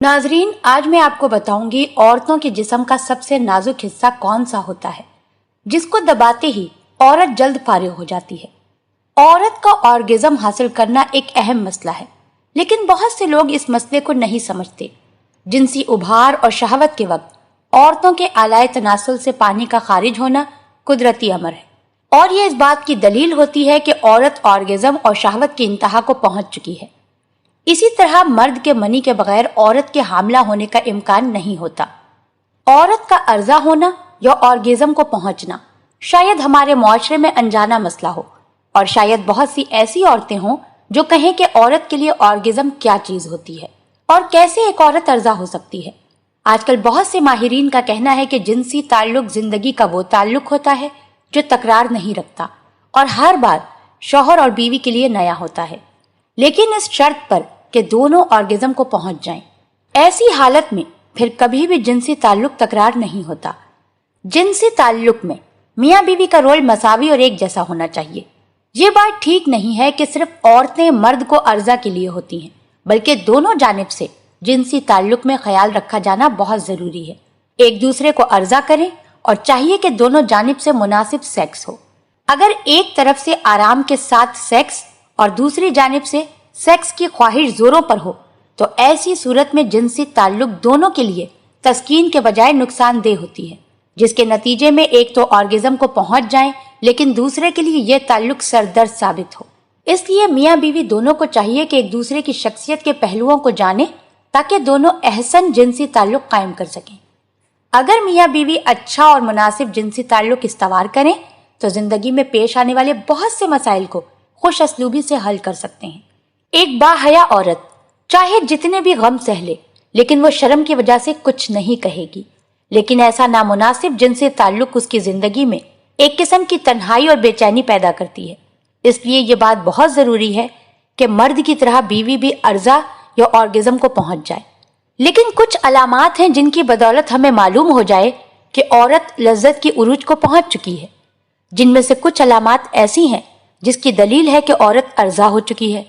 नाजरीन, आज मैं आपको बताऊंगी औरतों के जिस्म का सबसे नाजुक हिस्सा कौन सा होता है जिसको दबाते ही औरत जल्द फारिग हो जाती है। औरत का ऑर्गेज्म हासिल करना एक अहम मसला है, लेकिन बहुत से लोग इस मसले को नहीं समझते। जिनसी उभार और शहवत के वक्त औरतों के आलाए तनासुल से पानी का खारिज होना कुदरती अमर है, और ये इस बात की दलील होती है कि औरत ऑर्गेज्म और शहवत की इंतहा को पहुंच चुकी है। इसी तरह मर्द के मनी के बगैर औरत के हामला होने का इम्कान नहीं होता। औरत का अर्जा होना या ऑर्गेज्म को पहुंचना शायद हमारे मुआशरे में अनजाना मसला हो, और शायद बहुत सी ऐसी औरतें हों जो कहें कि औरत के लिए ऑर्गेज्म क्या चीज होती है और कैसे एक औरत अर्जा हो सकती है। आजकल बहुत से माहिरीन का कहना है कि जिनसी ताल्लुक जिंदगी का वो ताल्लुक होता है जो तकरार नहीं रखता और हर बार शौहर और बीवी के लिए नया होता है, लेकिन इस शर्त पर कि दोनों ऑर्गेज्म को पहुंच जाएं। ऐसी हालत में फिर कभी भी जिनसी ताल्लुक तकरार नहीं होता। जिनसी ताल्लुक में मियाँ बीवी का रोल मसावी और एक जैसा होना चाहिए। ये बात ठीक नहीं है कि सिर्फ औरतें मर्द को अर्जा के लिए होती हैं, बल्कि दोनों जानिब से जिनसी ताल्लुक में ख्याल रखा जाना बहुत जरूरी है। एक दूसरे को अर्जा करें और चाहिए कि दोनों जानिब से मुनासिब सेक्स हो। अगर एक तरफ से आराम के साथ सेक्स और दूसरी जानिब से सेक्स की ख्वाहिश जोरों पर हो, तो ऐसी सूरत में जिनसी ताल्लुक दोनों के लिए तस्कीन के बजाय नुकसानदेह होती है, जिसके नतीजे में एक तो ऑर्गेज्म को पहुंच जाए लेकिन दूसरे के लिए यह ताल्लुक सरदर्द साबित हो। इसलिए मियाँ बीवी दोनों को चाहिए कि एक दूसरे की शख्सियत के पहलुओं को जाने ताकि दोनों अहसन जिनसी ताल्लुक कायम कर सकें। अगर मियाँ बीवी अच्छा और मुनासिब जिनसी ताल्लुक इस्तवार करें तो जिंदगी में पेश आने वाले बहुत से मसाइल को खुश असलूबी से हल कर सकते हैं। एक बाहया औरत चाहे जितने भी गम सह ले, लेकिन वो शर्म की वजह से कुछ नहीं कहेगी, लेकिन ऐसा नामुनासिब जिनसी ताल्लुक उसकी जिंदगी में एक किस्म की तन्हाई और बेचैनी पैदा करती है। इसलिए ये बात बहुत जरूरी है कि मर्द की तरह बीवी भी अर्जा या ऑर्गेज्म को पहुंच जाए। लेकिन कुछ अलामात हैं जिनकी बदौलत हमें मालूम हो जाए कि औरत लज्जत की उरूज को पहुंच चुकी है। जिनमें से कुछ अलामात ऐसी हैं जिसकी दलील है कि औरत अर्जा हो चुकी है,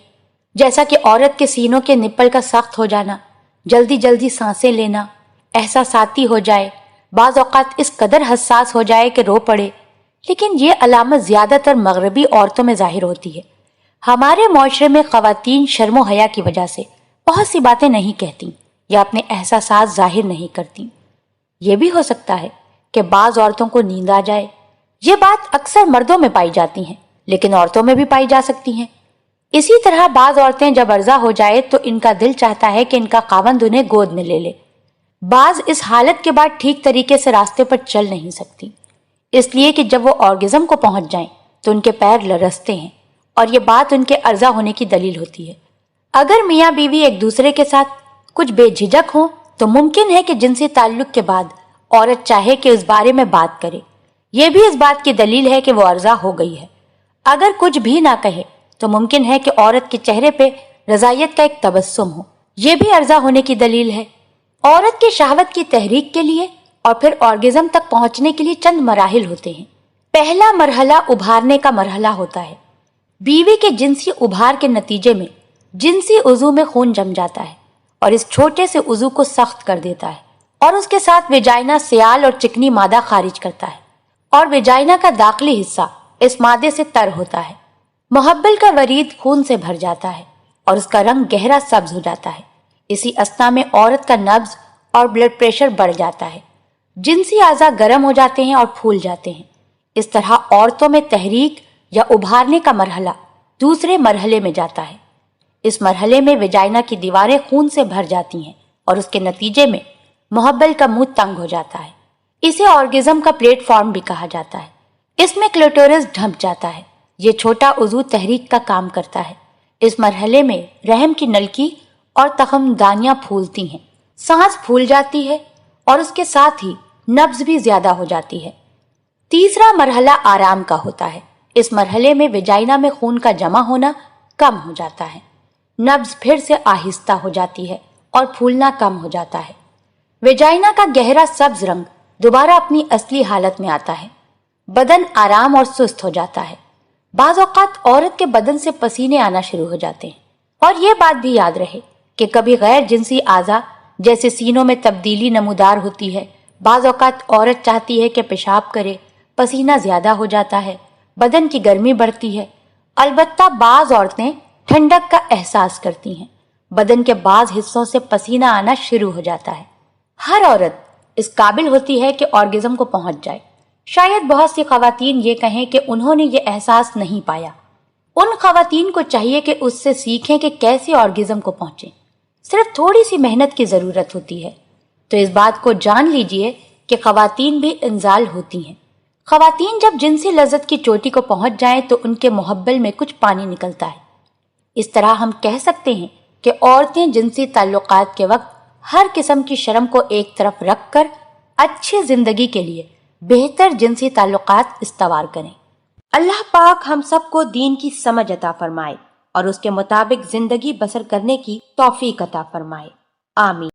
जैसा कि औरत के सीनों के निप्पल का सख्त हो जाना, जल्दी जल्दी सांसें लेना, एहसासाती हो जाए, बाज़ औक़ात इस कदर हसास हो जाए कि रो पड़े। लेकिन ये अलामत ज़्यादातर मगरबी औरतों में ज़ाहिर होती है। हमारे मुआशरे में ख़वातीन शर्म हया की वजह से बहुत सी बातें नहीं कहती या अपने एहसासात ज़ाहिर नहीं करती। ये भी हो सकता है कि बाज़ औरतों को नींद आ जाए। ये बात अक्सर मर्दों में पाई जाती हैं, लेकिन औरतों में भी पाई जा सकती हैं। इसी तरह बाज औरतें जब अर्जा हो जाए तो इनका दिल चाहता है कि इनका खावंद उन्हें गोद में ले ले। बाज इस हालत के बाद ठीक तरीके से रास्ते पर चल नहीं सकती, इसलिए कि जब वो ऑर्गेज्म को पहुंच जाएं तो उनके पैर लरसते हैं, और ये बात उनके अर्जा होने की दलील होती है। अगर मियाँ बीवी एक दूसरे के साथ कुछ बेझिझक हो तो मुमकिन है कि जिनसी ताल्लुक के बाद औरत चाहे कि उस बारे में बात करे। यह भी इस बात की दलील है कि वो अर्जा हो गई है। अगर कुछ भी ना कहे तो मुमकिन है कि औरत के चेहरे पे रजायत का एक तबस्सुम हो। यह भी अर्जा होने की दलील है। औरत की शहवत की तहरीक के लिए और फिर ऑर्गेज्म तक पहुंचने के लिए चंद मराहिल होते हैं। पहला मरहला उभारने का मरहला होता है। बीवी के जिनसी उभार के नतीजे में जिनसी उज़ू में खून जम जाता है और इस छोटे से उज़ू को सख्त कर देता है, और उसके साथ वेजाइना सियाल और चिकनी मादा खारिज करता है, और वेजाइना का दाखिली हिस्सा इस मादे से तर होता है। मुहब्बल का वरीद खून से भर जाता है और उसका रंग गहरा सब्ज हो जाता है। इसी अस्ना में औरत का नब्ज और ब्लड प्रेशर बढ़ जाता है। जिनसी आज़ा गर्म हो जाते हैं और फूल जाते हैं। इस तरह औरतों में तहरीक या उभारने का मरहला दूसरे मरहले में जाता है। इस मरहले में वेजाइना की दीवारें खून से भर जाती हैं और उसके नतीजे में मुहब्बल का मुंह तंग हो जाता है। इसे ऑर्गेज्म का प्लेटफॉर्म भी कहा जाता है। इसमें क्लिटोरिस ढंप जाता है। ये छोटा उज़ू तहरीक का काम करता है। इस मरहले में रहम की नलकी और तखमदानियां फूलती हैं, सांस फूल जाती है और उसके साथ ही नब्ज भी ज्यादा हो जाती है। तीसरा मरहला आराम का होता है। इस मरहले में वेजाइना में खून का जमा होना कम हो जाता है, नब्ज फिर से आहिस्ता हो जाती है और फूलना कम हो जाता है। वेजाइना का गहरा सब्ज रंग दोबारा अपनी असली हालत में आता है। बदन आराम और सुस्त हो जाता है। बाज़ औक़ात औरत के बदन से पसीने आना शुरू हो जाते हैं। और ये बात भी याद रहे कि कभी गैर जिनसी आज़ा جیسے سینوں میں تبدیلی نمودار ہوتی ہے، بعض اوقات عورت چاہتی ہے کہ پیشاب کرے، پسینہ زیادہ ہو جاتا ہے، بدن کی گرمی بڑھتی ہے۔ البتہ بعض عورتیں ٹھنڈک کا احساس کرتی ہیں، بدن کے بعض حصوں سے پسینہ آنا شروع ہو جاتا ہے۔ ہر عورت اس قابل ہوتی ہے کہ آرگزم کو پہنچ جائے۔ شاید بہت سی خواتین یہ کہیں کہ انہوں نے یہ احساس نہیں پایا۔ ان خواتین کو چاہیے کہ اس سے سیکھیں کہ کیسے آرگزم کو پہنچیں۔ صرف تھوڑی سی محنت کی ضرورت ہوتی ہے۔ تو اس بات کو جان لیجئے کہ خواتین بھی انزال ہوتی ہیں۔ خواتین جب جنسی لذت کی چوٹی کو پہنچ جائیں تو ان کے محبل میں کچھ پانی نکلتا ہے۔ اس طرح ہم کہہ سکتے ہیں کہ عورتیں جنسی تعلقات کے وقت ہر قسم کی شرم کو ایک طرف رکھ کر اچھی زندگی کے لیے بہتر جنسی تعلقات استوار کریں۔ اللہ پاک ہم سب کو دین کی سمجھ عطا فرمائے اور اس کے مطابق زندگی بسر کرنے کی توفیق عطا فرمائے، آمین۔